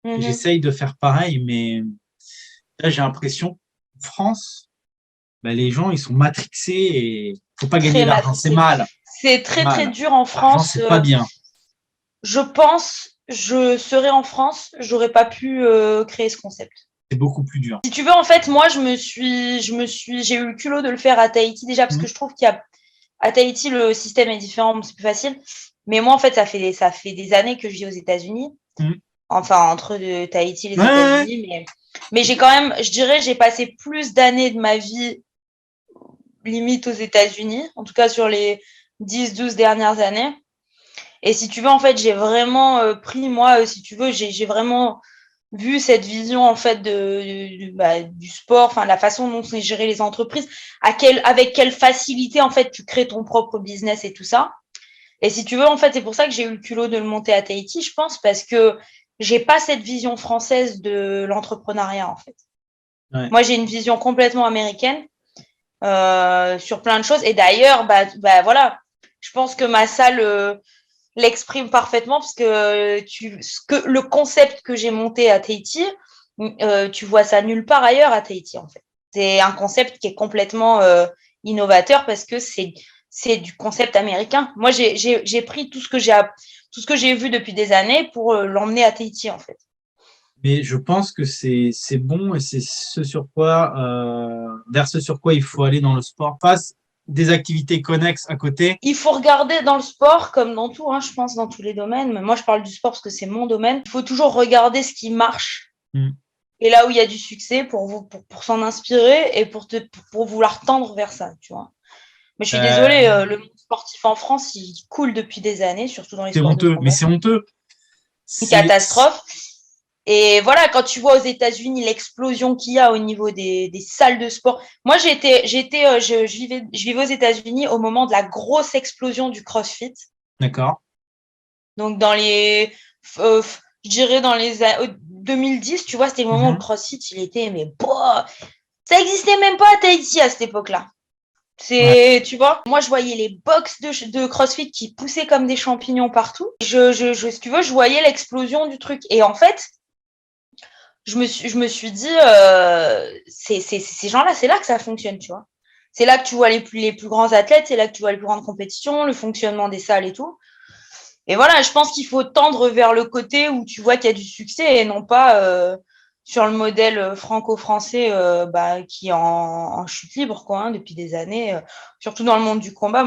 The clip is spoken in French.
Et Mhm. j'essaye de faire pareil, mais là, j'ai l'impression qu'en France, bah, les gens, ils sont matrixés et faut pas gagner Très d'argent. C'est matrixé. mal. C'est C'est très très mal. dur en L'argent, France. c'est pas bien. Je pense, je serais en France, j'aurais pas pu créer ce concept. C'est beaucoup plus dur. Si tu veux, en fait, moi, j'ai eu le culot de le faire à Tahiti déjà parce Mmh, que je trouve qu'à Tahiti le système est différent, c'est plus facile. Mais moi, en fait, ça fait des années que je vis aux États-Unis, mmh. enfin entre Tahiti et Ouais, les ouais, ouais. États-Unis, mais j'ai quand même, je dirais, j'ai passé plus d'années de ma vie limite aux États-Unis, en tout cas sur les 10, 12 dernières années. Et si tu veux, en fait, j'ai vraiment pris, moi, si tu veux, j'ai vraiment vu cette vision, en fait, du sport, enfin, la façon dont c'est géré les entreprises, avec quelle facilité, en fait, tu crées ton propre business et tout ça. Et si tu veux, en fait, c'est pour ça que j'ai eu le culot de le monter à Tahiti, je pense, parce que j'ai pas cette vision française de l'entrepreneuriat, en fait. Ouais. Moi, j'ai une vision complètement américaine sur plein de choses. Et d'ailleurs, voilà, je pense que ma salle l'exprime parfaitement parce que le concept que j'ai monté à Tahiti, tu vois ça nulle part ailleurs à Tahiti en fait. C'est un concept qui est complètement innovateur parce que c'est du concept américain. Moi, j'ai pris tout ce que j'ai vu depuis des années pour l'emmener à Tahiti en fait. Mais je pense que c'est bon et c'est vers ce sur quoi il faut aller dans le sport. Fasse des activités connexes à côté. Il faut regarder dans le sport comme dans tout, hein, je pense, dans tous les domaines. Mais moi, je parle du sport parce que c'est mon domaine. Il faut toujours regarder ce qui marche Mmh. et là où il y a du succès pour s'en inspirer et pour vouloir tendre vers ça, tu vois. Mais je suis désolée, Euh, le monde sportif en France, il coule depuis des années, surtout dans les c'est sports de honteux, mais combat. c'est honteux. Une C'est, catastrophe. Et voilà, quand tu vois aux États-Unis l'explosion qu'il y a au niveau des salles de sport. Moi, je vivais aux États-Unis au moment de la grosse explosion du CrossFit. d'accord. Donc, je dirais dans les 2010, tu vois, c'était le moment où le Mhm. CrossFit, il était, mais boah, ça existait même pas à Tahiti à cette époque-là. Ouais. Tu vois, moi, je voyais les box de CrossFit qui poussaient comme des champignons partout. Si tu veux, je voyais l'explosion du truc. Et en fait, je me suis dit, ces gens-là, c'est là que ça fonctionne, tu vois. C'est là que tu vois les plus grands athlètes, c'est là que tu vois les plus grandes compétitions, le fonctionnement des salles et tout. Et voilà, je pense qu'il faut tendre vers le côté où tu vois qu'il y a du succès et non pas sur le modèle franco-français qui est en chute libre quoi, hein, depuis des années, surtout dans le monde du combat.